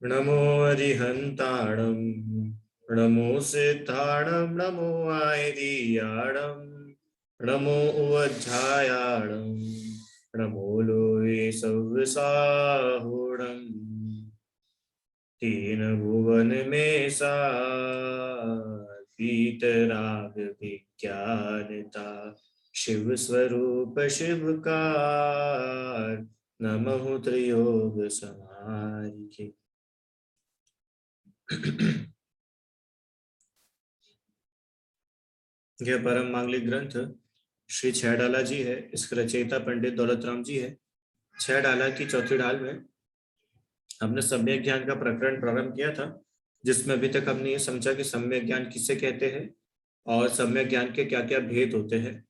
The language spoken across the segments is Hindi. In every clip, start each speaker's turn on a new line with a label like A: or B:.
A: नमो अरिहंताणं नमो सिद्धाणं नमो आयदीयाणं नमो उवज्झायाणं नमो लोये सव्यसाहुणं तीन भुवन में सा पीतराग विज्ञानता शिव स्वरूप शिवकार नमः त्रियोग समारिके। यह परम मांगलिक ग्रंथ श्री छह जी है। इसके रचयिता पंडित दौलत राम जी है। छह की चौथी ढाल में हमने सम्यक ज्ञान का प्रकरण प्रारंभ किया था, जिसमें अभी तक हमने ये समझा कि सम्यक ज्ञान किसे कहते हैं और सम्यक ज्ञान के क्या क्या भेद होते हैं।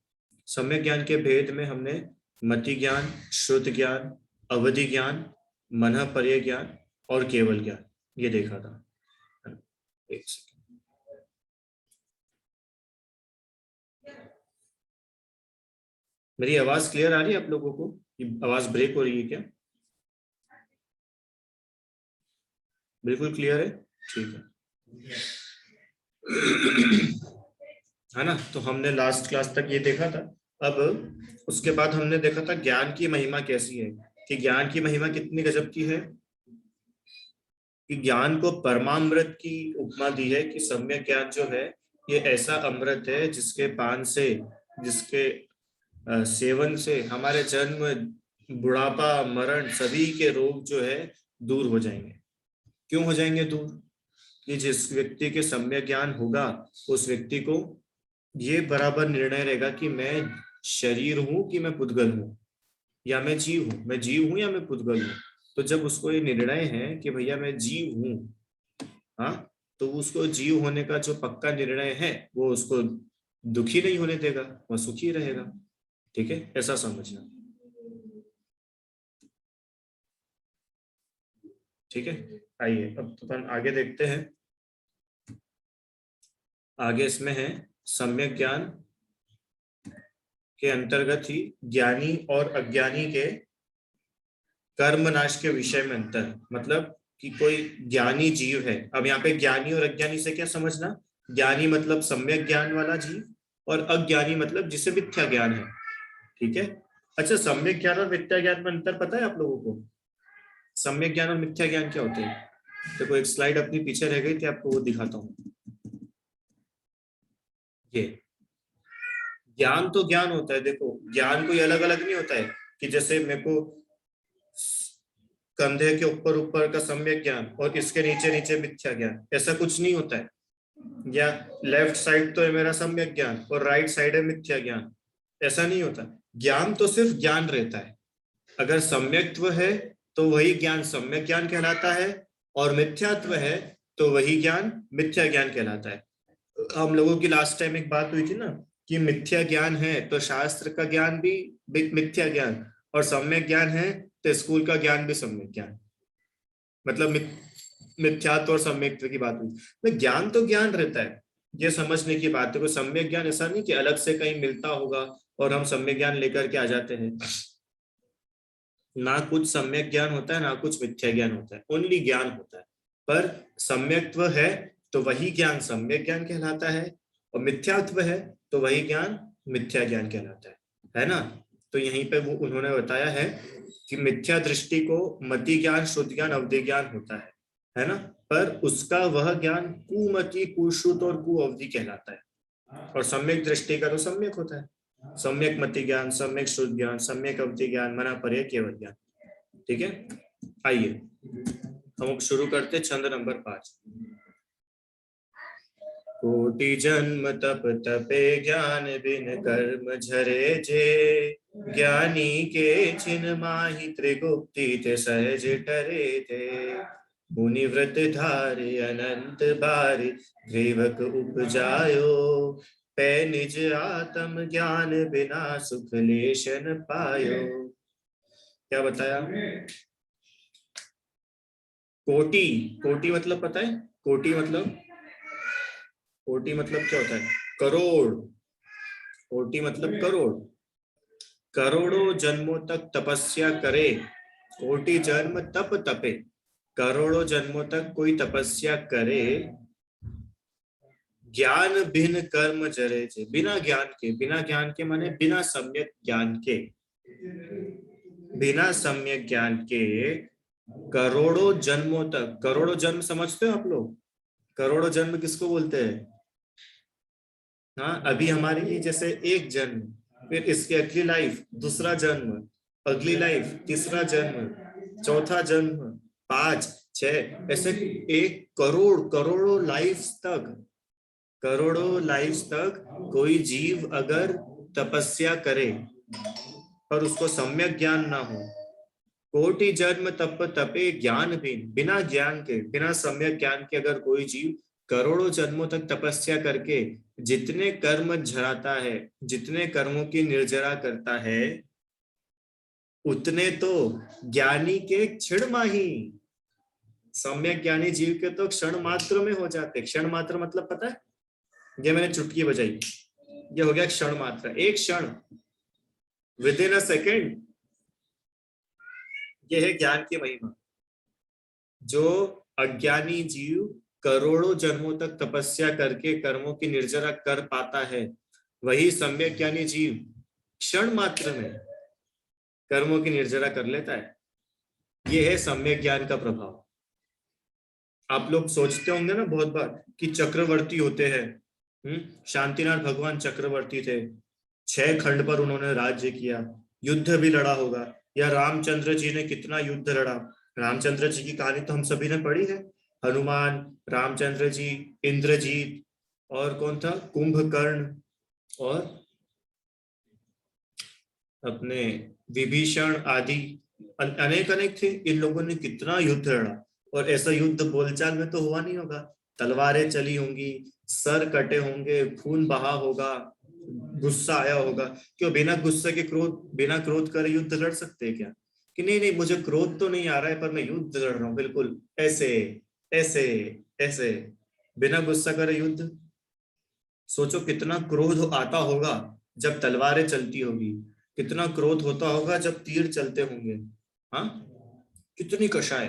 A: सम्यक ज्ञान के भेद में हमने मति ज्ञान, श्रुत ज्ञान, अवधि ज्ञान, मनः पर्य ज्ञान और केवल ज्ञान ये देखा था। एक सेकंड, मेरी आवाज क्लियर आ रही है आप लोगों को? आवाज ब्रेक हो रही है क्या? बिल्कुल क्लियर है, ठीक है ना? तो हमने लास्ट क्लास तक ये देखा था। अब उसके बाद हमने देखा था ज्ञान की महिमा कैसी है, कि ज्ञान की महिमा कितनी गजब की है, कि ज्ञान को परमामृत की उपमा दी है कि सम्यक ज्ञान जो है ये ऐसा अमृत है जिसके पान से, जिसके सेवन से हमारे जन्म, बुढ़ापा, मरण सभी के रोग जो है दूर हो जाएंगे। क्यों हो जाएंगे दूर? कि जिस व्यक्ति के सम्यक ज्ञान होगा उस व्यक्ति को ये बराबर निर्णय रहेगा कि मैं शरीर हूं कि मैं पुद्गल हूं, या मैं जीव हूं, मैं जीव हूं या मैं पुद्गल हूं। तो जब उसको ये निर्णय है कि भैया मैं जीव हूं, हाँ, तो उसको जीव होने का जो पक्का निर्णय है वो उसको दुखी नहीं होने देगा, वह सुखी रहेगा। ठीक है, ऐसा समझना। ठीक है, आइए अब तो अपन आगे देखते हैं। आगे इसमें है सम्यक ज्ञान के अंतर्गत ही ज्ञानी और अज्ञानी के कर्म नाश के विषय में अंतर। मतलब कि कोई ज्ञानी जीव है। अब यहाँ पे ज्ञानी और अज्ञानी से क्या समझना? ज्ञानी मतलब सम्यक ज्ञान वाला जीव, और अज्ञानी मतलब जिसे मिथ्या ज्ञान है। ठीक है। अच्छा, सम्यक ज्ञान और मिथ्या ज्ञान में अंतर पता है आप लोगों को? सम्यक ज्ञान और मिथ्या ज्ञान क्या होते हैं? देखो एक स्लाइड अपनी पीछे रह गई थी, आपको वो दिखाता हूँ। ये ज्ञान तो ज्ञान होता है। देखो ज्ञान कोई अलग अलग नहीं होता है कि जैसे मेरे को कंधे के ऊपर ऊपर का सम्यक ज्ञान और इसके नीचे नीचे मिथ्या ज्ञान, ऐसा कुछ नहीं होता है। या लेफ्ट साइड तो है मेरा सम्यक ज्ञान और राइट साइड है मिथ्या ज्ञान, ऐसा नहीं होता। ज्ञान तो सिर्फ ज्ञान रहता है। अगर सम्यक्त्व है तो वही ज्ञान सम्यक ज्ञान कहलाता है, और मिथ्यात्व है तो वही ज्ञान मिथ्या ज्ञान कहलाता है। हम लोगों की लास्ट टाइम एक बात हुई थी ना कि मिथ्या ज्ञान है तो शास्त्र का ज्ञान भी मिथ्या ज्ञान, और सम्यक ज्ञान है तो स्कूल का ज्ञान भी सम्यक ज्ञान। मतलब मिथ्यात्व और सम्यक्त्व की बात हुई। तो ज्ञान तो ज्ञान रहता है, ये समझने की बात है। कोई सम्यक ज्ञान ऐसा नहीं कि अलग से कहीं मिलता होगा और हम सम्यक ज्ञान लेकर के आ जाते हैं। ना कुछ सम्यक ज्ञान होता है ना कुछ मिथ्या ज्ञान होता है, ओनली ज्ञान होता है। पर सम्यक्त्व है तो वही ज्ञान सम्यक ज्ञान कहलाता है, और मिथ्यात्व है तो वही ज्ञान मिथ्या ज्ञान कहलाता है ना? तो यहीं पे वो उन्होंने बताया है कि मिथ्या दृष्टि को मति ज्ञान, शुद्ध ज्ञान, अवधि ज्ञान होता है ना? पर उसका वह ज्ञान कुमति, कुश्रुत और कुअवधि कहलाता है, और सम्यक दृष्टि का तो सम्यक होता है। सम्यक मति ज्ञान, सम्यक शुद्ध ज्ञान, सम्यक अवधि ज्ञान, मना पर्य केवल ज्ञान। ठीक है, आइए हम अब शुरू करते छंद नंबर 5। कोटि जन्म तप तपे ज्ञान बिन कर्म झरे जे, ज्ञानी के छिन माहि त्रिगुप्ति ते सहज टरे थे। मुनि व्रत धारे अनंत बारि ग्रीवक उपजायो, पै निज आत्म ज्ञान बिना सुख लेशन पायो। क्या बताया? कोटि, कोटि मतलब पता है? कोटि मतलब, कोटि मतलब क्या होता है? करोड़। कोटि मतलब करोड़, करोड़ों जन्मों तक तपस्या करे, कोटि जन्म तप तपे, करोड़ों जन्मों तक कोई तपस्या करे, ज्ञान बिन कर्म जरे जे, बिना ज्ञान के माने बिना सम्यक ज्ञान के, बिना सम्यक ज्ञान के करोड़ों जन्मों तक, करोड़ों जन्म समझते हो आप लोग, करोड़ों जन्म किसको बोलते हैं? हाँ, अभी हमारे लिए जैसे एक जन्म, फिर इसकी अगली लाइफ दूसरा जन्म, अगली लाइफ तीसरा जन्म, चौथा जन्म, 5 6 ऐसे, एक करोड़, करोड़ों लाइफ तक, करोड़ों लाइफ तक कोई जीव अगर तपस्या करे पर उसको सम्यक ज्ञान ना हो, कोटि जन्म तप तपे ज्ञान बिन, बिना ज्ञान के, बिना सम्यक ज्ञान के अगर कोई जीव करोड़ों जन्मों तक तपस्या करके जितने कर्म झराता है, जितने कर्मों की निर्जरा करता है, उतने तो ज्ञानी के क्षण माही, सम्यक ज्ञानी जीव के तो क्षण मात्र में हो जाते। क्षण मात्र मतलब पता है? ये मैंने चुटकी बजाई, ये हो गया क्षण मात्र, एक क्षण, विद इन अ सेकेंड। ये है ज्ञान की महिमा। जो अज्ञानी जीव करोड़ों जन्मों तक तपस्या करके कर्मों की निर्जरा कर पाता है, वही सम्यक ज्ञानी जीव क्षण मात्र में कर्मों की निर्जरा कर लेता है। यह है सम्यक ज्ञान का प्रभाव। आप लोग सोचते होंगे ना बहुत बार कि चक्रवर्ती होते हैं, शांतिनाथ भगवान चक्रवर्ती थे, 6 खंड पर उन्होंने राज्य किया, युद्ध भी लड़ा होगा, या रामचंद्र जी ने कितना युद्ध लड़ा। रामचंद्र जी की कहानी तो हम सभी ने पढ़ी है, हनुमान, रामचंद्र जी, इंद्रजीत, और कौन था, कुंभकर्ण, और अपने विभीषण आदि, अनेक अनेक थे। इन लोगों ने कितना युद्ध लड़ा, और ऐसा युद्ध बोलचाल में तो हुआ नहीं होगा, तलवारें चली होंगी, सर कटे होंगे, खून बहा होगा, गुस्सा आया होगा। क्यों बिना गुस्से के, बिना क्रोध करे युद्ध लड़ सकते हैं क्या? कि नहीं नहीं, मुझे क्रोध तो नहीं आ रहा है पर मैं युद्ध लड़ रहा हूं, बिल्कुल ऐसे ऐसे ऐसे, बिना गुस्सा करे युद्ध। सोचो कितना क्रोध आता होगा जब तलवारें चलती होगी, कितना क्रोध होता होगा जब तीर चलते होंगे। हाँ, कितनी कषाय,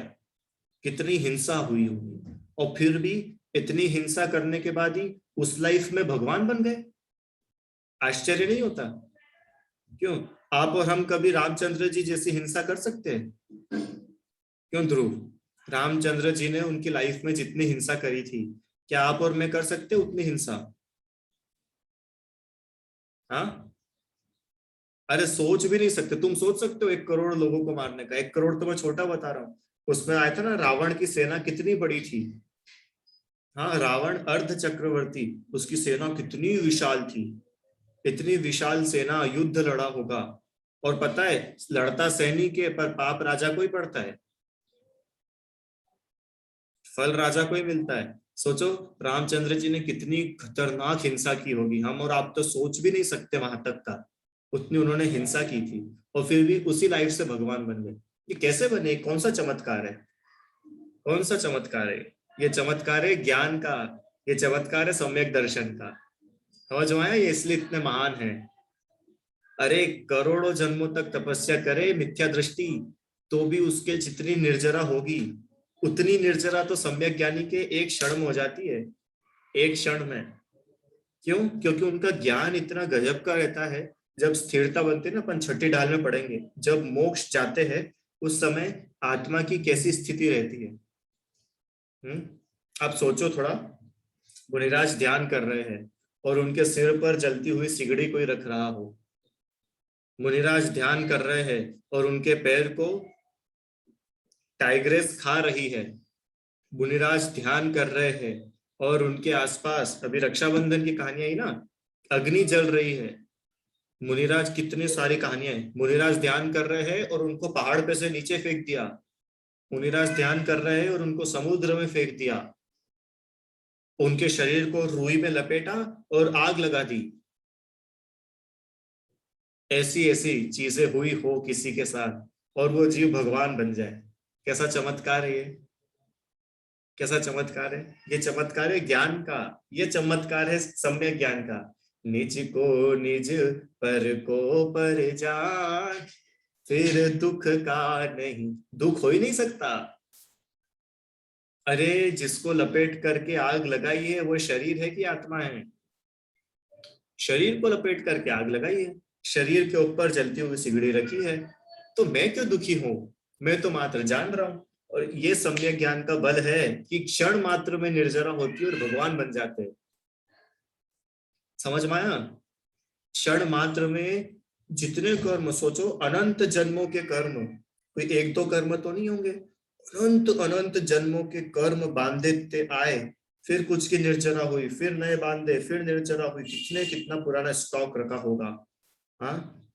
A: कितनी हिंसा हुई होगी, और फिर भी इतनी हिंसा करने के बाद ही उस लाइफ में भगवान बन गए। आश्चर्य नहीं होता? क्यों, आप और हम कभी रामचंद्र जी जैसी हिंसा कर सकते हैं? क्यों ध्रुव, रामचंद्र जी ने उनकी लाइफ में जितनी हिंसा करी थी, क्या आप और मैं कर सकते उतनी हिंसा? हाँ, अरे सोच भी नहीं सकते। तुम सोच सकते हो 1 करोड़ लोगों को मारने का? 1 करोड़ तो मैं छोटा बता रहा हूँ, उसमें आया था ना रावण की सेना कितनी बड़ी थी। हाँ, रावण अर्ध चक्रवर्ती, उसकी सेना कितनी विशाल थी, इतनी विशाल सेना, युद्ध लड़ा होगा। और पता है, लड़ता सैनिक है पर पाप राजा को ही पड़ता है, फल राजा को ही मिलता है। सोचो रामचंद्र जी ने कितनी खतरनाक हिंसा की होगी, हम और आप तो सोच भी नहीं सकते वहां तक का, उतनी उन्होंने हिंसा की थी, और फिर भी उसी लाइफ से भगवान बन गए। ये कैसे बने? कौन सा चमत्कार है? कौन सा चमत्कार है? ये चमत्कार है ज्ञान का, ये चमत्कार है सम्यक दर्शन का। समझ में आया? ये इसलिए इतने महान है। अरे करोड़ों जन्मों तक तपस्या करे मिथ्या दृष्टि, तो भी उसके जितनी निर्जरा होगी, उतनी निर्जरा तो सम्यक ज्ञानी के एक क्षण में हो जाती है, एक क्षण में। क्यों? क्योंकि उनका ज्ञान इतना गजब का रहता है। जब स्थिरता बनती है ना, अपन छठी ढाल में पढ़ेंगे, जब मोक्ष जाते हैं उस समय आत्मा की कैसी स्थिति रहती है। आप सोचो थोड़ा, मुनिराज ध्यान कर रहे हैं और उनके सिर पर जलती हुई सिगड़ी कोई रख रहा हो, मुनिराज ध्यान कर रहे हैं और उनके पैर को टाइग्रेस खा रही है, मुनिराज ध्यान कर रहे हैं और उनके आसपास, अभी रक्षाबंधन की कहानी आई ना, अग्नि जल रही है, मुनिराज, कितनी सारी कहानियां हैं। मुनिराज ध्यान कर रहे हैं और उनको पहाड़ पे से नीचे फेंक दिया, मुनिराज ध्यान कर रहे हैं और उनको समुद्र में फेंक दिया, उनके शरीर को रुई में लपेटा और आग लगा दी। ऐसी ऐसी चीजें हुई हो किसी के साथ और वो जीव भगवान बन जाए, कैसा चमत्कार है ये? कैसा चमत्कार है? ये चमत्कार है ज्ञान का, ये चमत्कार है सम्यक ज्ञान का। निज को निज पर को पर जान, फिर दुख का नहीं, दुख हो ही नहीं सकता। अरे जिसको लपेट करके आग लगाई है वो शरीर है कि आत्मा है? शरीर को लपेट करके आग लगाई है, शरीर के ऊपर जलती हुई सिगड़ी रखी है, तो मैं क्यों दुखी हूं? मैं तो मात्र जान रहा हूं। और ये सम्यक ज्ञान का बल है कि क्षण मात्र में निर्जरा होती है और भगवान बन जाते हैं। समझ में आया? क्षण मात्र में जितने कर्म सोचो, अनंत जन्मों के कर्म, कोई एक दो कर्म तो नहीं होंगे, अनंत अनंत जन्मों के कर्म बांधते आए, फिर कुछ की निर्जरा हुई, फिर नए बांधे, फिर निर्जरा हुई, कितने कितना पुराना स्टॉक रखा होगा। हाँ,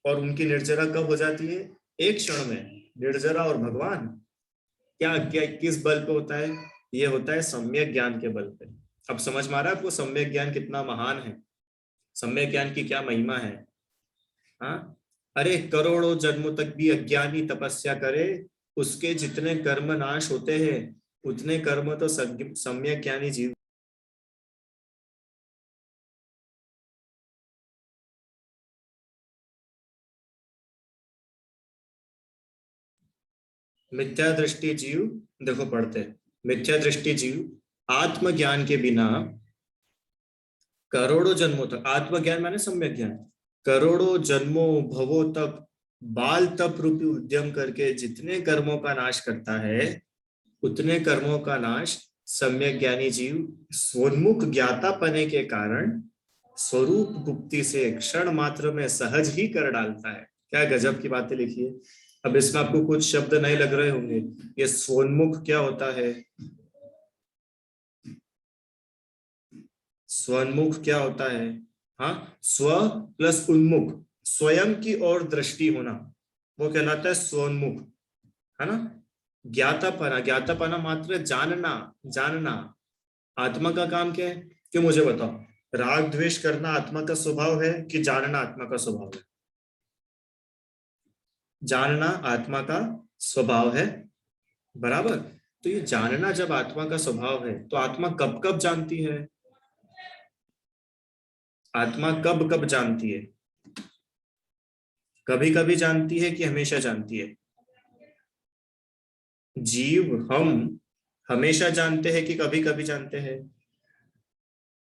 A: और उनकी निर्जरा कब हो जाती है? एक क्षण में। निर्जरा और भगवान, क्या क्या किस बल पे होता है? ये होता है सम्यक ज्ञान के बल पे। अब समझ में आ रहा है आपको सम्यक ज्ञान कितना महान है, सम्यक ज्ञान की क्या महिमा है? हाँ, अरे करोड़ों जन्मों तक भी अज्ञानी तपस्या करे, उसके जितने कर्म नाश होते हैं उतने कर्म तो सम्यक ज्ञानी जीव। मिथ्या दृष्टि जीव, देखो पढ़ते हैं, मिथ्या दृष्टि जीव आत्मज्ञान के बिना करोड़ों जन्मों तक, आत्मज्ञान माने सम्यक ज्ञान, करोड़ों जन्मों भवों तक बाल तप रूपी उद्यम करके जितने कर्मों का नाश करता है उतने कर्मों का नाश सम्यक ज्ञानी जीव स्वोन्मुख ज्ञाता पने के कारण स्वरूप गुप्ति से क्षण मात्र में सहज ही कर डालता है। क्या गजब की बातें लिखी है। अब इसमें आपको कुछ शब्द नहीं लग रहे होंगे, ये स्वोन्मुख क्या होता है? स्वोन्मुख क्या होता है? हाँ, स्व प्लस उन्मुख, स्वयं की ओर दृष्टि होना, वो कहलाता है स्वोन्मुख, है ना? ज्ञातापना, ज्ञातापना मात्र जानना, जानना। आत्मा का काम क्या है? कि मुझे बताओ, राग द्वेष करना आत्मा का स्वभाव है कि जानना आत्मा का स्वभाव है? जानना आत्मा का स्वभाव है, बराबर। तो ये जानना जब आत्मा का स्वभाव है तो आत्मा कब कब जानती है? आत्मा कब कब जानती है? कभी कभी जानती है कि हमेशा जानती है? जीव हम हमेशा जानते हैं कि कभी कभी जानते हैं?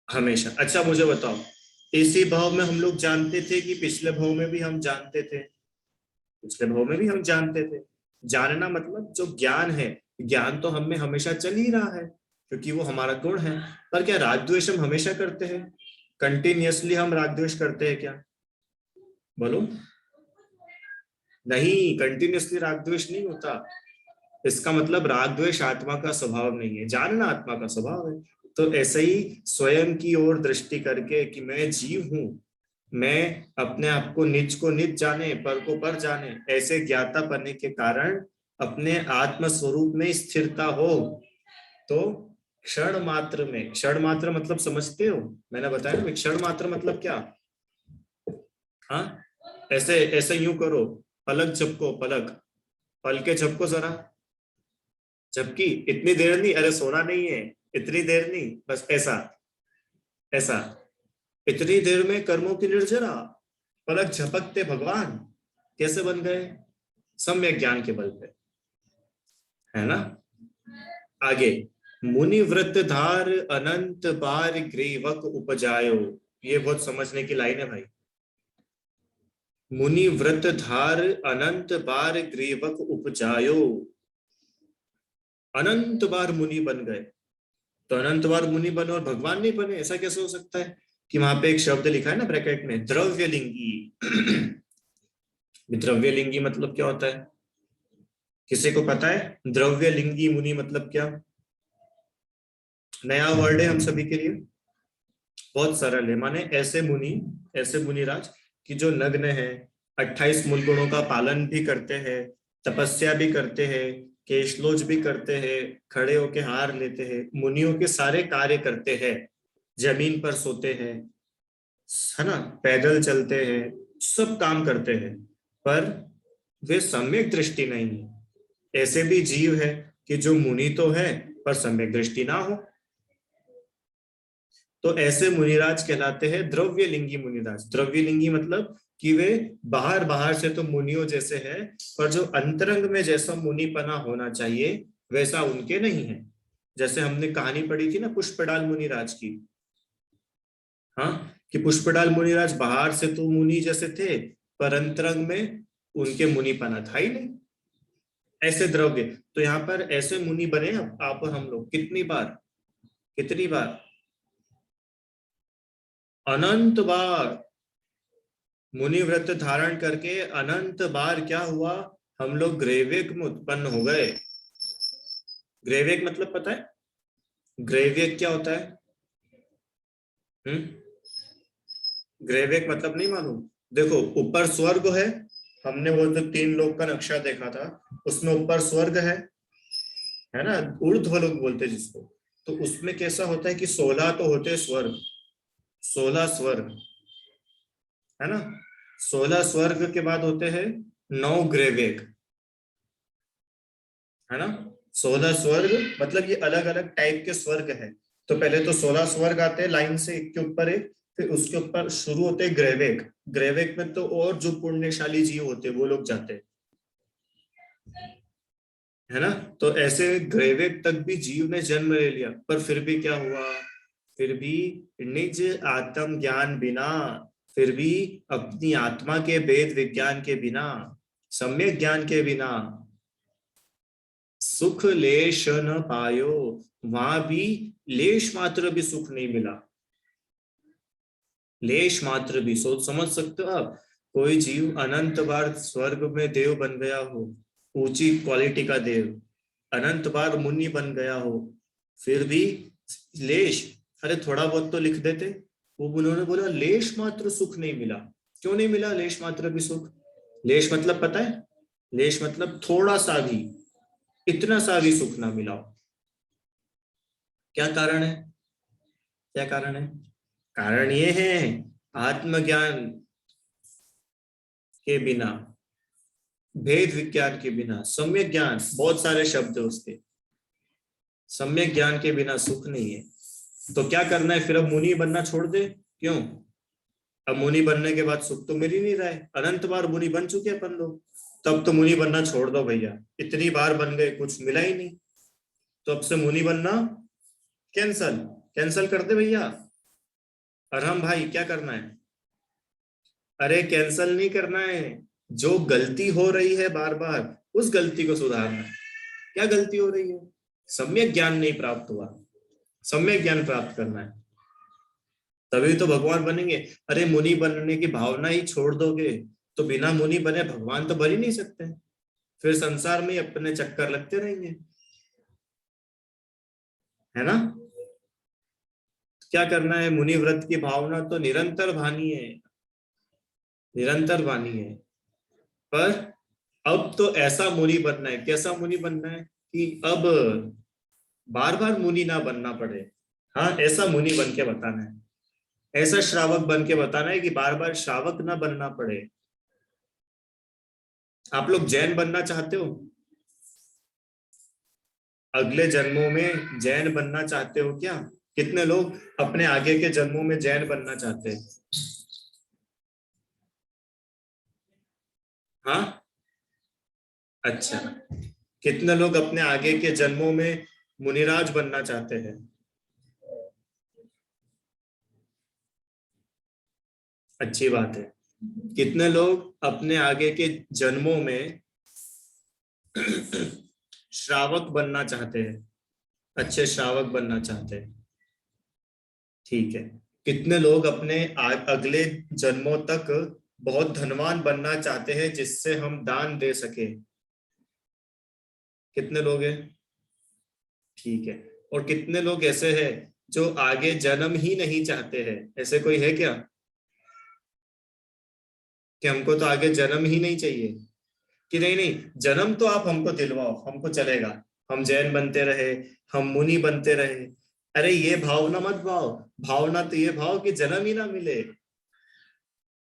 A: हमेशा। अच्छा मुझे बताओ, इसी भाव में हम लोग जानते थे कि पिछले भाव में भी हम जानते थे? पिछले भाव में भी हम जानते थे। जानना मतलब जो ज्ञान है, ज्ञान तो हम में हमेशा चल ही रहा है क्योंकि वो हमारा गुण है। पर क्या राग द्वेष हम हमेशा करते हैं? कंटिन्यूअसली हम राग द्वेष करते हैं क्या? बोलो। नहीं, कंटिन्यूअसली राग द्वेष नहीं होता। इसका मतलब राग द्वेष आत्मा का स्वभाव नहीं है, जानना आत्मा का स्वभाव है। तो ऐसे ही स्वयं की ओर दृष्टि करके कि मैं जीव हूं, मैं अपने आप को निज जाने, पर को पर जाने, ऐसे ज्ञाता बनने के कारण अपने आत्म स्वरूप में स्थिरता हो, तो क्षण मात्र में, क्षण मात्र मतलब समझते हो? मैंने बताया ना क्षण मात्र मतलब क्या। हाँ, ऐसे ऐसे यूं करो, पलक झपको, पलक, पल के झपको जरा, जबकि इतनी देर नहीं, अरे सोना नहीं है, इतनी देर नहीं, बस ऐसा, ऐसा, इतनी देर में कर्मों की निर्जरा, पलक झपकते भगवान कैसे बन गए? सम्यक ज्ञान के बल पे, है ना? आगे, मुनि व्रत धार अनंत बार ग्रीवक उपजायो, ये बहुत समझने की लाइन है भाई। मुनि व्रत धार अनंत बार ग्रीवक उपजायो, अनंत बार मुनि बन गए, तो अनंत बार मुनि बने और भगवान नहीं बने, ऐसा कैसे हो सकता है? कि वहां पे एक शब्द लिखा है ना ब्रैकेट में, द्रव्यलिंगी। द्रव्यलिंगी मतलब क्या होता है? किसी को पता है द्रव्यलिंगी मुनि मतलब क्या? नया वर्ड है हम सभी के लिए, बहुत सरल है। माने ऐसे मुनि, ऐसे मुनिराज कि जो नग्न है, 28 मूल गुणों का पालन भी करते हैं, तपस्या भी करते हैं, केशलोच भी करते हैं, खड़े होके हार लेते हैं, मुनियों के सारे कार्य करते हैं, जमीन पर सोते हैं, है ना, पैदल चलते हैं, सब काम करते हैं, पर वे सम्यक दृष्टि नहीं है। ऐसे भी जीव है कि जो मुनि तो है पर सम्यक दृष्टि ना हो। तो ऐसे मुनिराज कहलाते हैं द्रव्यलिंगी मुनिराज। द्रव्यलिंगी मतलब कि वे बाहर बाहर से तो मुनियों जैसे हैं, पर जो अंतरंग में जैसा मुनिपना होना चाहिए वैसा उनके नहीं है। जैसे हमने कहानी पढ़ी थी ना पुष्पडाल मुनिराज की, हाँ, कि पुष्पडाल मुनिराज बाहर से तो मुनि जैसे थे, पर अंतरंग में उनके मुनिपना था ही नहीं। ऐसे द्रव्य, तो यहाँ पर ऐसे मुनि बने आप और हम लोग कितनी बार, कितनी बार, अनंत बार। मुनि व्रत धारण करके अनंत बार क्या हुआ, हम लोग ग्रैवेक में उत्पन्न हो गए। ग्रैवेक मतलब पता है, ग्रैवेक क्या होता है? ग्रैवेक मतलब नहीं मालूम? देखो ऊपर स्वर्ग है, हमने वो जो 3 लोक का नक्शा देखा था उसमें ऊपर स्वर्ग है ना, ऊर्ध्वलोक बोलते हैं जिसको। तो उसमें कैसा होता है कि 16 तो होते हैं स्वर्ग, 16 स्वर्ग, है ना। 16 स्वर्ग के बाद होते हैं 9 ग्रैवेक, है ना। 16 स्वर्ग मतलब ये अलग अलग टाइप के स्वर्ग है। तो पहले तो 16 स्वर्ग आते हैं लाइन से एक के ऊपर एक, फिर उसके ऊपर शुरू होते हैं ग्रैवेक। ग्रैवेक में तो और जो पुण्यशाली जीव होते हैं वो लोग जाते हैं, है ना। तो ऐसे ग्रैवेक तक भी जीव ने जन्म ले लिया, पर फिर भी क्या हुआ, फिर भी निज आत्म ज्ञान बिना, फिर भी अपनी आत्मा के वेद विज्ञान के बिना, सम्यक ज्ञान के बिना सुख लेश न पायो। वहां भी लेश मात्र भी सुख नहीं मिला, लेश मात्र भी। सोच समझ सकते हो आप, कोई जीव अनंत बार स्वर्ग में देव बन गया हो, ऊंची क्वालिटी का देव, अनंत बार मुनि बन गया हो, फिर भी लेश, अरे थोड़ा बहुत तो लिख देते। वो उन्होंने बोला लेश मात्र सुख नहीं मिला। क्यों नहीं मिला लेश मात्र भी सुख? लेश मतलब पता है, लेश मतलब थोड़ा सा भी, इतना सा भी सुख ना मिला। क्या कारण है, क्या कारण है? कारण ये है आत्मज्ञान के बिना, भेद विज्ञान के बिना, सम्यक ज्ञान, बहुत सारे शब्द है उसके, सम्यक ज्ञान के बिना सुख नहीं है। तो क्या करना है फिर, अब मुनि बनना छोड़ दे? क्यों? अब मुनि बनने के बाद सुख तो मिल ही नहीं रहा है, अनंत बार मुनि बन चुके अपन लोग, तब तो मुनि बनना छोड़ दो भैया, इतनी बार बन गए कुछ मिला ही नहीं, तो अब से मुनि बनना कैंसल, कैंसल कर दे भैया। और हम भाई क्या करना है? अरे कैंसल नहीं करना है, जो गलती हो रही है बार बार उस गलती को सुधारना है। क्या गलती हो रही है? सम्यक ज्ञान नहीं प्राप्त हुआ, सम्यक ज्ञान प्राप्त करना है, तभी तो भगवान बनेंगे। अरे मुनि बनने की भावना ही छोड़ दोगे तो बिना मुनि बने भगवान तो बन ही नहीं सकते, फिर संसार में अपने चक्कर लगते रहेंगे, है ना। क्या करना है, मुनि व्रत की भावना तो निरंतर भानी है, निरंतर भानी है। पर अब तो ऐसा मुनि बनना है, कैसा मुनि बनना है कि अब बार बार मुनि ना बनना पड़े। हाँ, ऐसा मुनि बन के बताना है, ऐसा श्रावक बन के बताना है कि बार बार श्रावक ना बनना पड़े। आप लोग जैन बनना चाहते हो? अगले जन्मों में जैन बनना चाहते हो क्या? कितने लोग अपने आगे के जन्मों में जैन बनना चाहते हैं? हाँ, अच्छा, कितने लोग अपने आगे के जन्मों में मुनिराज बनना चाहते हैं? अच्छी बात है। कितने लोग अपने आगे के जन्मों में श्रावक बनना चाहते हैं, अच्छे श्रावक बनना चाहते हैं? ठीक है। कितने लोग अपने अगले जन्मों तक बहुत धनवान बनना चाहते हैं जिससे हम दान दे सके? कितने लोग हैं? ठीक है। और कितने लोग ऐसे हैं जो आगे जन्म ही नहीं चाहते हैं? ऐसे कोई है क्या कि हमको तो आगे जन्म ही नहीं चाहिए, कि नहीं नहीं जन्म तो आप हमको दिलवाओ, हमको चलेगा, हम जैन बनते रहे, हम मुनि बनते रहे। अरे ये भावना मत भाव, भावना तो ये भाव कि जन्म ही ना मिले,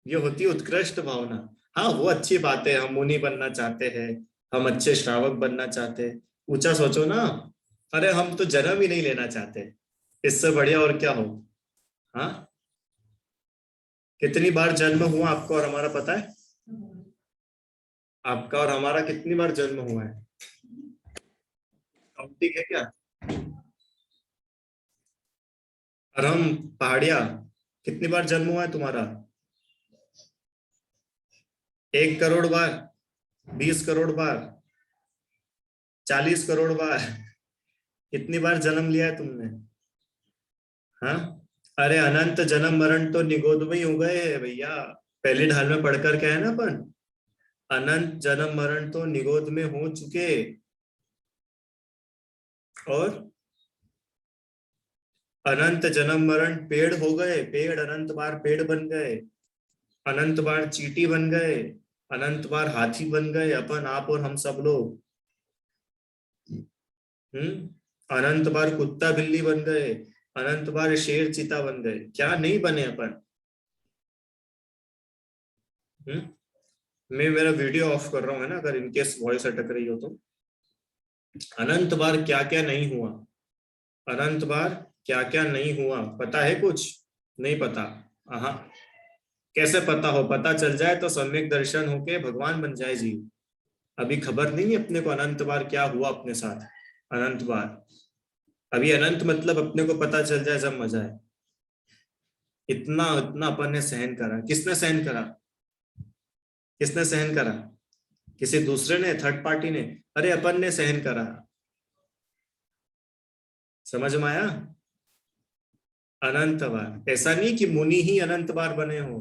A: ये होती है उत्कृष्ट भावना। हाँ वो अच्छी बात है, हम मुनि बनना चाहते हैं, हम अच्छे श्रावक बनना चाहते हैं, ऊंचा सोचो ना। अरे हम तो जन्म ही नहीं लेना चाहते, इससे बढ़िया और क्या हो। हाँ, कितनी बार जन्म हुआ आपका और हमारा पता है? आपका और हमारा कितनी बार जन्म हुआ है? काउंटिंग है क्या? और हम पहाड़िया, कितनी बार जन्म हुआ है तुम्हारा? 1 करोड़ बार, 20 करोड़ बार, 40 करोड़ बार? कितनी बार जन्म लिया है तुमने? हाँ, अरे अनंत जन्म मरण तो निगोद में ही हो गए हैं भैया। पहली ढाल में पढ़कर क्या है ना अपन, अनंत जन्म मरण तो निगोद में हो चुके। और अनंत जन्म मरण पेड़ हो गए, पेड़ अनंत बार पेड़ बन गए, अनंत बार चींटी बन गए, अनंत बार हाथी बन गए अपन, आप और हम सब लोग। अनंत बार कुत्ता बिल्ली बन गए, अनंत बार शेर चीता बन गए, क्या नहीं बने अपन। हम्म मैं मेरा वीडियो ऑफ कर रहा हूँ है ना, अगर इनकेस वॉइस अटक रही हो तो। अनंत बार क्या क्या नहीं हुआ, अनंत बार क्या क्या नहीं हुआ, पता है कुछ? नहीं पता? हाँ, कैसे पता हो? पता चल जाए तो सम्यक दर्शन होके भगवान बन जाए जीव। अभी खबर नहीं है अपने को अनंत बार क्या हुआ अपने साथ, अनंत बार। अभी अनंत मतलब अपने को पता चल जाए जब मजा है। इतना इतना अपन ने सहन करा, किसने सहन करा? किसने सहन करा? किसी दूसरे ने, थर्ड पार्टी ने? अरे अपन ने सहन करा। समझ में आया? अनंत बार, ऐसा नहीं कि मुनि ही अनंत बार बने हो,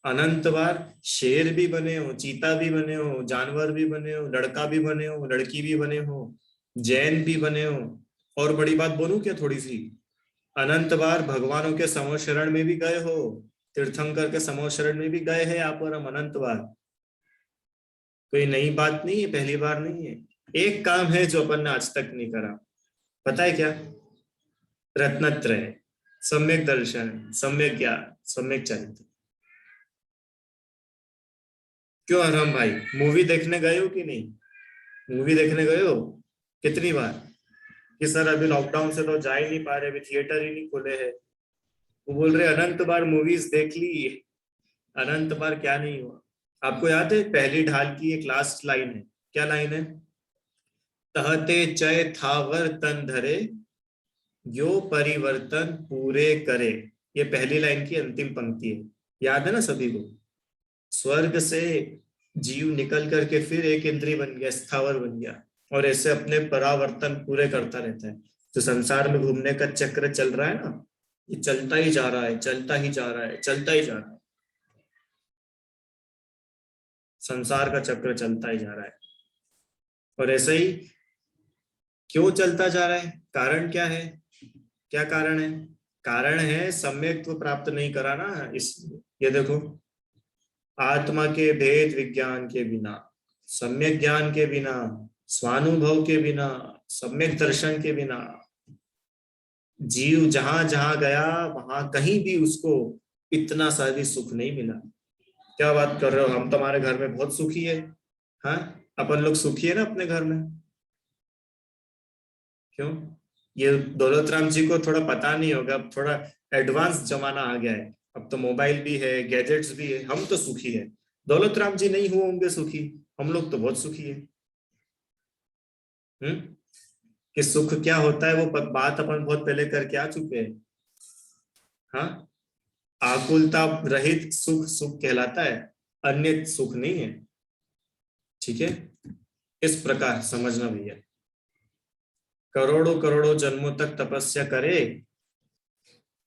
A: अनंत बार शेर भी बने हो, चीता भी बने हो, जानवर भी बने हो, लड़का भी बने हो, लड़की भी बने हो, जैन भी बने हो। और बड़ी बात बोलूं क्या थोड़ी सी? अनंत बार भगवानों के समो शरण में भी गए हो, तीर्थंकर के समो शरण में भी गए हैं आप और हम, अनंत बार। कोई नई बात नहीं है, पहली बार नहीं है। एक काम है जो अपन ने आज तक नहीं करा, पता है क्या? रत्नत्रय, सम्यक दर्शन, सम्यक ज्ञान, सम्यक चरित्र। क्यों हरम भाई, मूवी देखने गए हो कि नहीं? मूवी देखने गए हो? कितनी बार? कि सर अभी लॉकडाउन से तो जा ही नहीं पा रहे, अभी थिएटर ही नहीं खुले हैं। वो बोल रहे अनंत बार मूवीज देख ली। अनंत बार क्या नहीं हुआ? आपको याद है पहली ढाल की एक लास्ट लाइन है, क्या लाइन है? तहते चय थावर तन धरे, यो परिवर्तन पूरे करे। ये पहली लाइन की अंतिम पंक्ति है, याद है ना सभी को? स्वर्ग से जीव निकल करके फिर एक इंद्रिय बन गया, स्थावर बन गया, और ऐसे अपने परावर्तन पूरे करता रहता है। जो संसार में घूमने का चक्र चल रहा है ना, ये चलता ही जा रहा है, चलता ही जा रहा है, चलता ही जा रहा है। संसार का चक्र चलता ही जा रहा है। और ऐसे ही क्यों चलता जा रहा है? कारण क्या है? क्या कारण है? कारण है सम्यक्त्व प्राप्त नहीं करा ना, इसलिए। ये देखो, आत्मा के भेद विज्ञान के बिना, सम्यक ज्ञान के बिना, स्वानुभव के बिना, सम्यक दर्शन के बिना, जीव जहां जहां गया वहां कहीं भी उसको इतना सा भी सुख नहीं मिला। क्या बात कर रहे हो, हम तुम्हारे घर में बहुत सुखी है। हाँ, अपन लोग सुखी है ना अपने घर में। क्यों? ये दौलत राम जी को थोड़ा पता नहीं होगा, अब थोड़ा एडवांस जमाना आ गया है। अब तो मोबाइल भी है, गैजेट्स भी है, हम तो सुखी है। दौलत राम जी नहीं हुए होंगे सुखी, हम लोग तो बहुत सुखी है। हम्म कि सुख क्या होता है वो बात अपन बहुत पहले करके आ चुके हैं। हाँ, आकुलता रहित सुख सुख कहलाता है, अन्य सुख नहीं है। ठीक है, इस प्रकार समझना भैया। करोड़ों करोड़ों जन्मों तक तपस्या करे,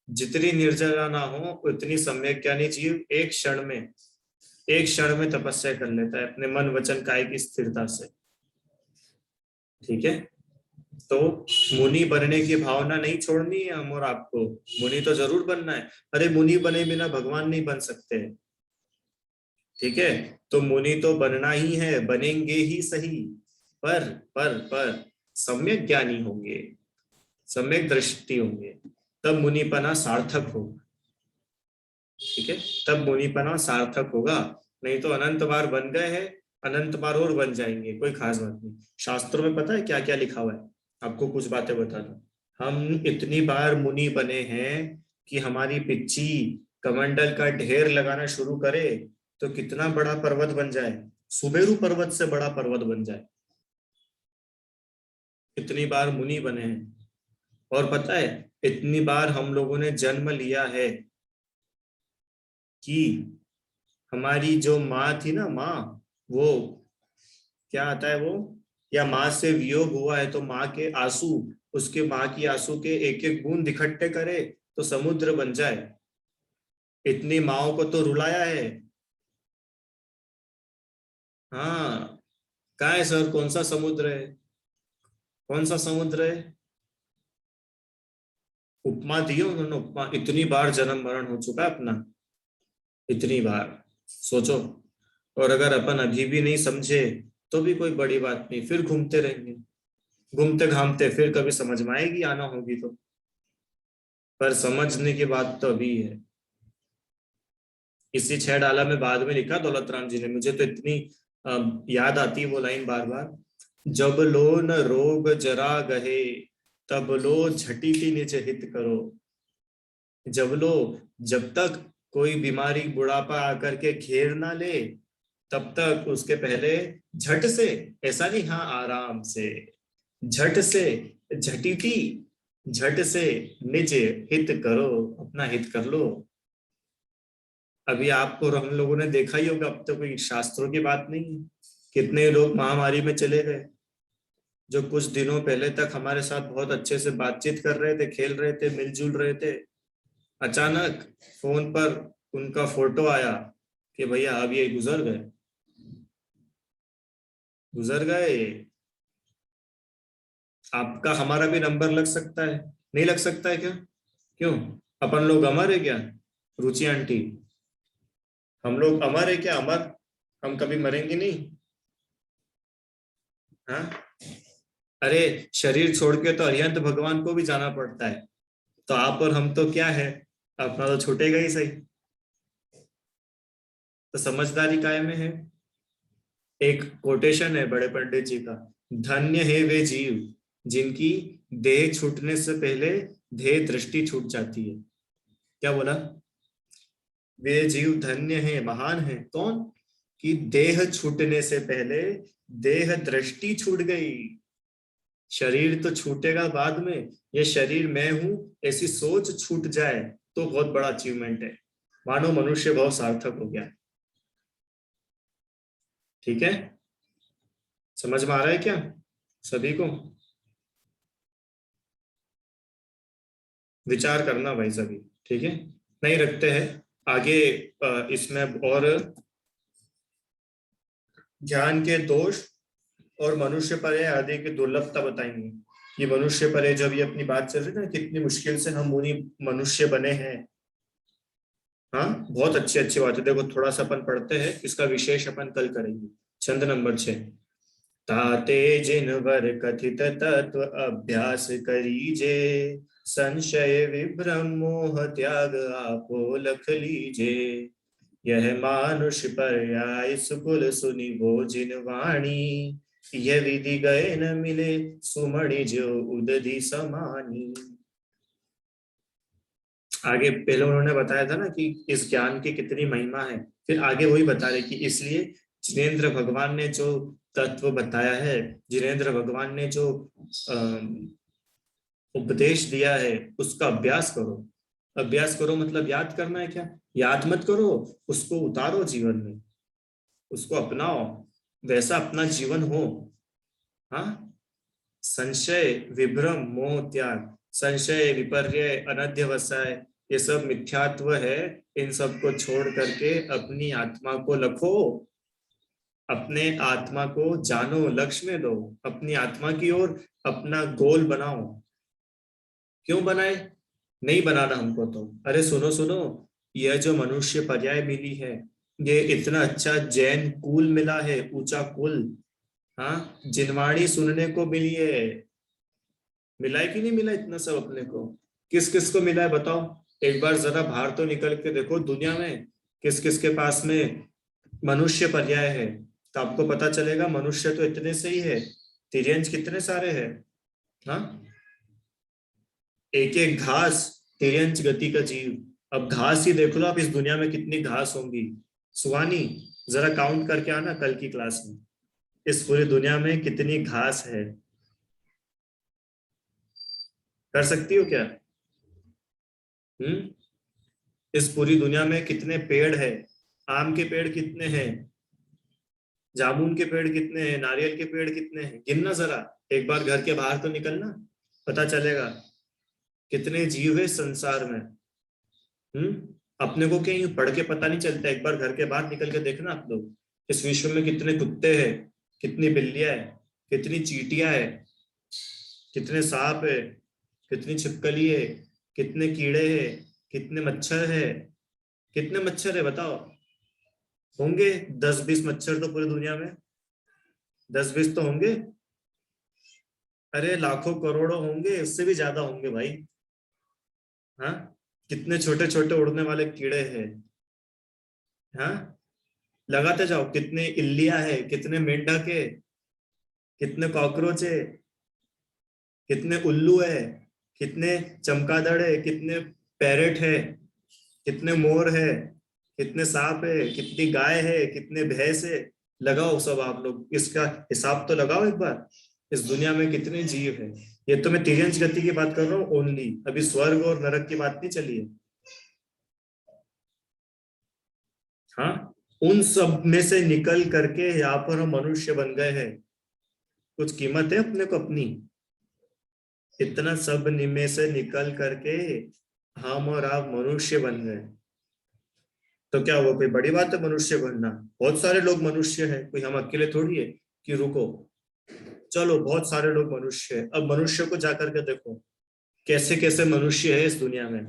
A: जितनी निर्जरा ना हो उतनी सम्यक ज्ञानी जीव एक क्षण में, एक क्षण में तपस्या कर लेता है अपने मन वचन काय की स्थिरता से। ठीक है, तो मुनि बनने की भावना नहीं छोड़नी है हम और आपको। मुनि तो जरूर बनना है। अरे मुनि बने बिना भगवान नहीं बन सकते। ठीक है, तो मुनि तो बनना ही है, बनेंगे ही सही, पर सम्यक ज्ञानी होंगे, सम्यक दृष्टि होंगे, तब मुनिपना सार्थक होगा। ठीक है, तब मुनिपना सार्थक होगा। नहीं तो अनंत बार बन गए हैं, अनंत बार और बन जाएंगे, कोई खास बात नहीं। शास्त्रों में पता है क्या क्या लिखा हुआ है? आपको कुछ बातें बता दूं। हम इतनी बार मुनि बने हैं, कि हमारी पिच्ची कमंडल का ढेर लगाना शुरू करे तो कितना बड़ा पर्वत बन जाए, सुमेरु पर्वत से बड़ा पर्वत बन जाए। इतनी बार मुनि बने हैं। और पता है, इतनी बार हम लोगों ने जन्म लिया है कि हमारी जो माँ थी ना, माँ, वो क्या आता है वो, या माँ से वियोग हुआ है तो माँ के आंसू, उसके माँ की आंसू के एक एक बूंद इकट्ठे करे तो समुद्र बन जाए। इतनी माँओं को तो रुलाया है। हाँ, कहाँ है सर, कौन सा समुद्र है, कौन सा समुद्र है? उपमा दी है उन्होंने, उपमा। इतनी बार जन्म मरण हो चुका है अपना, इतनी बार, सोचो। और अगर अपन अभी भी नहीं समझे तो भी कोई बड़ी बात नहीं, फिर घूमते रहेंगे, घूमते घामते फिर कभी समझ में आएगी, आना होगी तो। पर समझने की बात तो अभी है। इसी छह डाला में बाद में लिखा दौलत राम जी ने, मुझे तो इतनी याद आती है वो लाइन बार बार। जब लो न रोग जरा गहे, तब लो झटिति निज हित करो। जब लो, जब तक कोई बीमारी बुढ़ापा आकर के घेर ना ले, तब तक उसके पहले झट से, ऐसा नहीं, हाँ आराम से, झट से, झटिति, झट से निज हित करो, अपना हित कर लो। अभी आपको और हम लोगों ने देखा ही होगा, अब तो कोई शास्त्रों की बात नहीं है, कितने लोग महामारी में चले गए, जो कुछ दिनों पहले तक हमारे साथ बहुत अच्छे से बातचीत कर रहे थे, खेल रहे थे, मिलजुल रहे थे। अचानक फोन पर उनका फोटो आया कि भैया अब ये गुजर गए, गुजर गए। आपका हमारा भी नंबर लग सकता है, नहीं लग सकता है क्या? क्यों? अपन लोग अमर है क्या, रुचि आंटी? हम लोग अमर है क्या, अमर? हम कभी मरेंगे नहीं? हाँ। अरे, शरीर छोड़ के तो अरिहंत भगवान को भी जाना पड़ता है, तो आप और हम तो क्या है, अपना तो छूटेगा ही सही। तो समझदारी काय में है। एक कोटेशन है बड़े पंडित जी का, धन्य है वे जीव जिनकी देह छूटने से पहले देह दृष्टि छूट जाती है। क्या बोला? वे जीव धन्य है, महान है। कौन? कि देह छूटने से पहले देह दृष्टि छूट गई। शरीर तो छूटेगा बाद में, ये शरीर मैं हूं ऐसी सोच छूट जाए तो बहुत बड़ा अचीवमेंट है, मानो मनुष्य भाव सार्थक हो गया। ठीक है, समझ में आ रहा है क्या सभी को? विचार करना भाई सभी, ठीक है। नहीं रखते हैं आगे, इसमें और ज्ञान के दोष और मनुष्य पर आदि की दुर्लभता बताएंगे। ये मनुष्य पर जब ये अपनी बात चल रही है ना, कितनी मुश्किल से हम मुनि मनुष्य बने हैं। हाँ, बहुत अच्छी अच्छी बात है। देखो थोड़ा सा अपन पढ़ते हैं, इसका विशेष अपन कल करेंगे। छंद नंबर 6। ताते जिन वर कथित तत्व अभ्यास करीजे, संशय विभ्रम मोह त्याग आपो लख लीजे। यह मानुष पर्याय सुकुल सुनि वो जिन वाणी, यह विधि गए न मिले सुमणि जो उदधि समानी। आगे पहले उन्होंने बताया था ना कि इस ज्ञान की कितनी महिमा है, फिर आगे वही बता रहे कि इसलिए जिनेन्द्र भगवान ने जो तत्व बताया है, जिनेन्द्र भगवान ने जो उपदेश दिया है, उसका अभ्यास करो। अभ्यास करो मतलब याद करना है क्या? याद मत करो, उसको उतारो जीवन में, उसको अपनाओ, वैसा अपना जीवन हो। हाँ, संशय विभ्रम मोह त्याग, संशय विपर्य अनध्यवसाय, ये सब मिथ्यात्व है। इन सब को छोड़ करके अपनी आत्मा को लखो, अपने आत्मा को जानो, लक्ष्य में दो, अपनी आत्मा की ओर अपना गोल बनाओ। क्यों बनाए? नहीं बनाना हमको तो। अरे सुनो सुनो, यह जो मनुष्य पर्याय मिली है, ये इतना अच्छा जैन कुल मिला है, ऊंचा कुल। हाँ, जिनवाणी सुनने को मिली है। मिला है कि नहीं मिला इतना सब अपने को? किस किस को मिला है बताओ? एक बार जरा बाहर तो निकल के देखो दुनिया में, किस किस के पास में मनुष्य पर्याय है, तो आपको पता चलेगा मनुष्य तो इतने से ही है, तिर्यंज कितने सारे हैं। हाँ, एक एक घास तिर्यंच गति का जीव। अब घास ही देख लो आप, इस दुनिया में कितनी घास होंगी। सुहानी, जरा काउंट करके आना कल की क्लास में, इस पूरी दुनिया में कितनी घास है। कर सकती हो क्या? हम्म। इस पूरी दुनिया में कितने पेड़ है? आम के पेड़ कितने हैं? जामुन के पेड़ कितने हैं? नारियल के पेड़ कितने हैं? गिनना जरा, एक बार घर के बाहर तो निकलना, पता चलेगा कितने जीव है संसार में। अपने को क्या यूं पढ़ के पता नहीं चलता, एक बार घर के बाहर निकल के देखना आप लोग, इस विश्व में कितने कुत्ते हैं, कितनी बिल्लियां है, कितनी चींटियां है, कितने सांप है, कितनी छिपकली है, कितने कीड़े हैं, कितने मच्छर है। कितने मच्छर है बताओ? होंगे 10-20 मच्छर तो पूरी दुनिया में, 10-20 तो होंगे। अरे लाखों करोड़ों होंगे, उससे भी ज्यादा होंगे भाई। हाँ, कितने छोटे छोटे उड़ने वाले कीड़े हैं। हाँ, लगाते जाओ, कितने इल्लियां है, कितने मेंढक है, कितने कॉकरोच है, कितने उल्लू है, कितने चमगादड़ है, कितने पैरेट है, कितने मोर है, कितने सांप है, कितनी गाय है, कितने भैंस है। लगाओ सब आप लोग, इसका हिसाब तो लगाओ एक बार, इस दुनिया में कितने जीव है। ये तो मैं तिर्यंच गति की बात कर रहा हूँ ओनली, अभी स्वर्ग और नरक की बात नहीं चली है। हाँ, उन सब में से निकल करके यहाँ पर हम मनुष्य बन गए हैं। कुछ कीमत है अपने को अपनी? इतना सब में से निकल करके हम और आप मनुष्य बन गए, तो क्या वो कोई बड़ी बात है मनुष्य बनना? बहुत सारे लोग मनुष्य हैं, कोई हम अकेले थोड़ी है कि रुको। चलो, बहुत सारे लोग मनुष्य है, अब मनुष्य को जाकर के देखो कैसे कैसे मनुष्य है इस दुनिया में।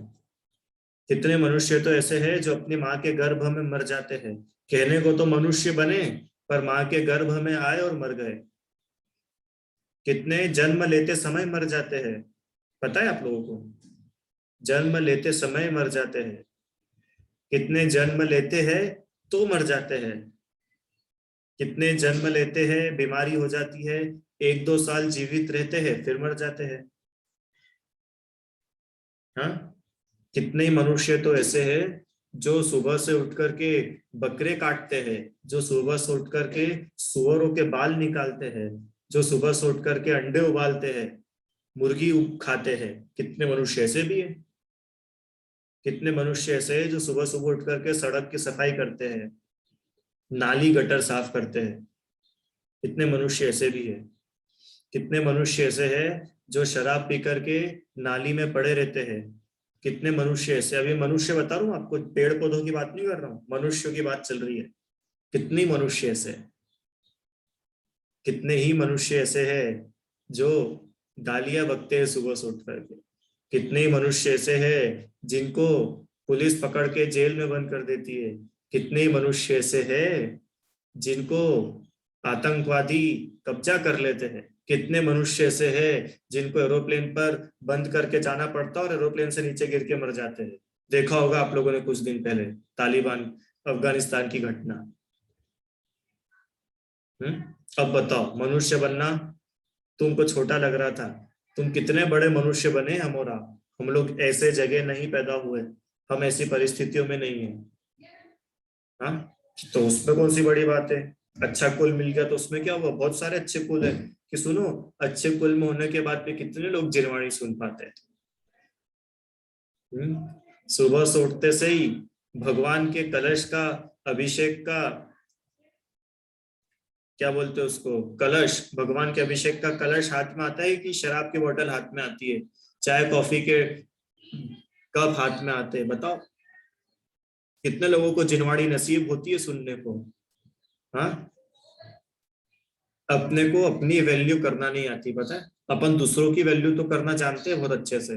A: कितने मनुष्य तो ऐसे हैं जो अपनी माँ के गर्भ में मर जाते हैं। कहने को तो मनुष्य बने, पर माँ के गर्भ में आए और मर गए। कितने जन्म लेते समय मर जाते हैं, पता है आप लोगों को? जन्म लेते समय मर जाते हैं। कितने जन्म लेते हैं तो मर जाते हैं। कितने जन्म लेते हैं, बीमारी हो जाती है, 1-2 साल जीवित रहते हैं फिर मर जाते हैं। हाँ, कितने ही मनुष्य तो ऐसे हैं जो सुबह से उठ करके बकरे काटते हैं, जो सुबह से उठ करके सुअरों के बाल निकालते हैं, जो सुबह से उठ करके अंडे उबालते हैं, मुर्गी खाते हैं। कितने मनुष्य ऐसे भी हैं। कितने मनुष्य ऐसे हैं जो सुबह सुबह उठ करके सड़क की सफाई करते हैं, नाली गटर साफ करते हैं। कितने मनुष्य ऐसे भी है। कितने मनुष्य ऐसे हैं जो शराब पी करके नाली में पड़े रहते हैं। कितने मनुष्य ऐसे, अभी मनुष्य बता रहा हूँ आपको, पेड़ पौधों की बात नहीं कर रहा हूँ, मनुष्यों की बात चल रही है। कितनी मनुष्य ऐसे हैं। कितने ही मनुष्य ऐसे हैं जो गालियां बकते हैं सुबह से उठ करके। कितने ही मनुष्य ऐसे हैं जिनको पुलिस पकड़ के जेल में बंद कर देती है। कितने ही मनुष्य ऐसे हैं जिनको आतंकवादी कब्जा कर लेते हैं। कितने मनुष्य ऐसे हैं जिनको एरोप्लेन पर बंद करके जाना पड़ता है और एरोप्लेन से नीचे गिर के मर जाते हैं। देखा होगा आप लोगों ने कुछ दिन पहले तालिबान अफगानिस्तान की घटना। अब बताओ, मनुष्य बनना तुमको छोटा लग रहा था, तुम कितने बड़े मनुष्य बने। हम और आप, हम लोग ऐसे जगह नहीं पैदा हुए, हम ऐसी परिस्थितियों में नहीं है। हाँ, तो उसमें कौन सी बड़ी बात है? अच्छा कुल मिल गया तो उसमें क्या हुआ, बहुत सारे अच्छे कुल है। कि सुनो, अच्छे कुल में होने के बाद भी कितने लोग जिरवाणी सुन पाते हैं। सुबह से उठते से ही भगवान के कलश का अभिषेक का, क्या बोलते हैं उसको, कलश, भगवान के अभिषेक का कलश हाथ में आता है कि शराब की बोतल हाथ में आती है, चाय कॉफी के कप हाथ में आते हैं, बताओ? कितने लोगों को जिनवाड़ी नसीब होती है सुनने को। हाँ, अपने को अपनी वैल्यू करना नहीं आती, पता है? अपन दूसरों की वैल्यू तो करना जानते हैं बहुत अच्छे से।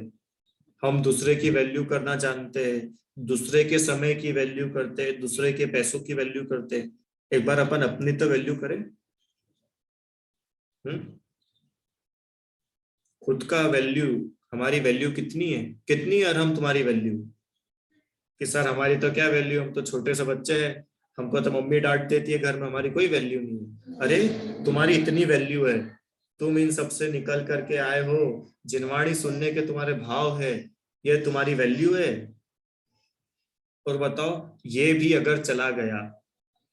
A: हम दूसरे की वैल्यू करना जानते हैं, दूसरे के समय की वैल्यू करते हैं, दूसरे के पैसों की वैल्यू करते हैं। एक बार अपन अपनी तो वैल्यू करें। हम्म खुद का वैल्यू, हमारी वैल्यू कितनी है, कितनी है, और हम तुम्हारी वैल्यू? कि सर हमारी तो क्या वैल्यू, हम तो छोटे से बच्चे हैं, हमको तो मम्मी डांट देती है घर में, हमारी कोई वैल्यू नहीं है। अरे, तुम्हारी इतनी वैल्यू है, तुम इन सबसे निकल करके आए हो, जिनवाड़ी सुनने के तुम्हारे भाव है, ये तुम्हारी वैल्यू है। और बताओ, ये भी अगर चला गया,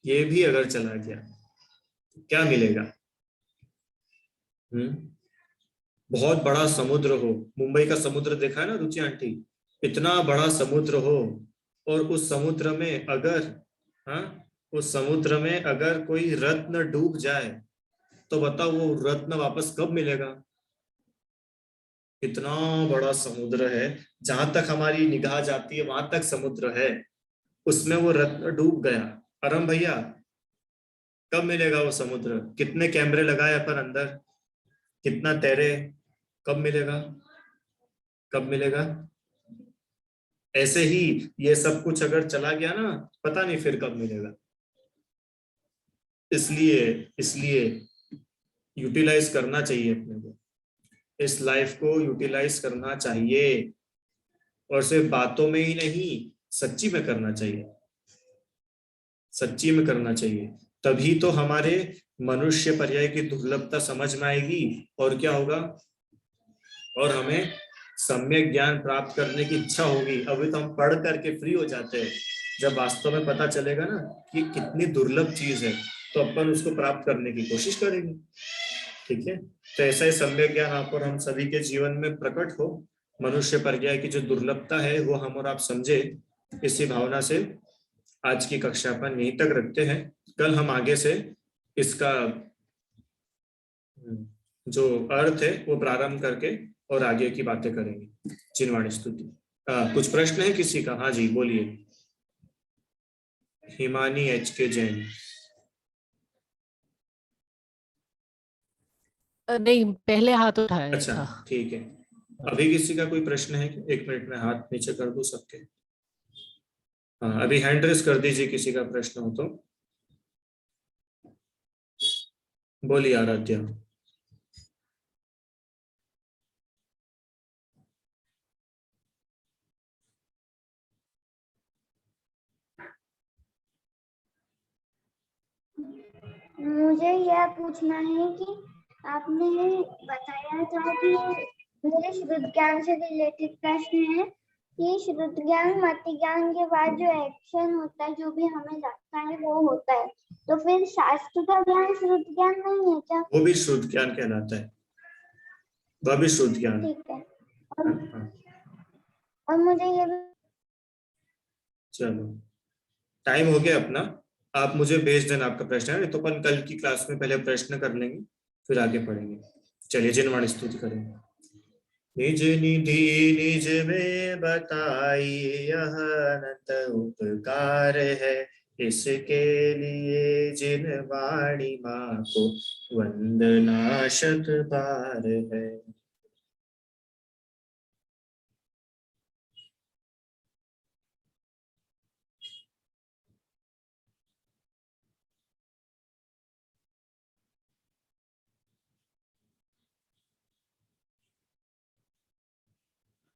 A: ये भी अगर चला गया, क्या मिलेगा? बहुत बड़ा समुद्र हो, मुंबई का समुद्र देखा है ना रुचि आंटी, इतना बड़ा समुद्र हो, और उस समुद्र में अगर, हाँ, उस समुद्र में अगर कोई रत्न डूब जाए, तो बताओ वो रत्न वापस कब मिलेगा? इतना बड़ा समुद्र है, जहां तक हमारी निगाह जाती है वहां तक समुद्र है, उसमें वो रत्न डूब गया, अरम भैया, कब मिलेगा वो समुद्र? कितने कैमरे लगाए अपन अंदर, कितना तैरे, कब मिलेगा? कब मिलेगा? ऐसे ही ये सब कुछ अगर चला गया ना, पता नहीं फिर कब मिलेगा। इसलिए इसलिए यूटिलाइज करना चाहिए अपने को, इस लाइफ को यूटिलाइज करना चाहिए, और सिर्फ बातों में ही नहीं, सच्ची में करना चाहिए, सच्ची में करना चाहिए। तभी तो हमारे मनुष्य पर्याय की दुर्लभता समझ में आएगी, और क्या होगा, और हमें सम्यक ज्ञान प्राप्त करने की इच्छा होगी। अभी तो हम पढ़ करके फ्री हो जाते हैं, जब वास्तव में पता चलेगा ना कि कितनी दुर्लभ चीज है, तो अपन उसको प्राप्त करने की कोशिश करेंगे। ठीक है, तो ऐसा ही सम्यक ज्ञान आप और हम सभी के जीवन में प्रकट हो, मनुष्य पर्याय की जो दुर्लभता है वो हम और आप समझे। इसी भावना से आज की कक्षा अपन यहीं तक रखते हैं। कल हम आगे से इसका जो अर्थ है वो प्रारंभ करके और आगे की बातें करेंगे। चिन्वाणी स्तुति। कुछ प्रश्न है किसी का? हाँ जी बोलिए। हिमानी एच के जैन।
B: नहीं, पहले हाथ उठाया
A: अच्छा
B: था।
A: ठीक है, अभी किसी का कोई प्रश्न है? एक मिनट में हाथ नीचे कर दूं सबके। हाँ, अभी हैंड रेस कर दीजिए किसी का प्रश्न हो तो। बोलिए आराध्या।
C: मुझे यह पूछना है कि आपने बताया था कि मेरे शुद्ध ज्ञान से रिलेटेड प्रश्न है कि शुद्ध ज्ञान मत ज्ञान के बाद जो एक्शन होता है, जो भी हमें लगता है वो होता है, तो फिर शास्त्र का ज्ञान शुद्ध ज्ञान नहीं है क्या?
A: वो भी शुद्ध ज्ञान कहलाता है, वह भी शुद्ध ज्ञान।
C: ठीक है।
A: हाँ।
C: और मुझे ये भी
A: चलो, टाइम हो गया अपना, आप मुझे भेज देना आपका प्रश्न है, तो अपन कल की क्लास में पहले प्रश्न कर लेंगे, फिर आगे पढ़ेंगे। चलिए जिनवाणी स्तुति करेंगे। निज निधि निज में बताई, यह अनंत उपकार है, इसके लिए जिन वाणी माँ को वंदना शत बार है।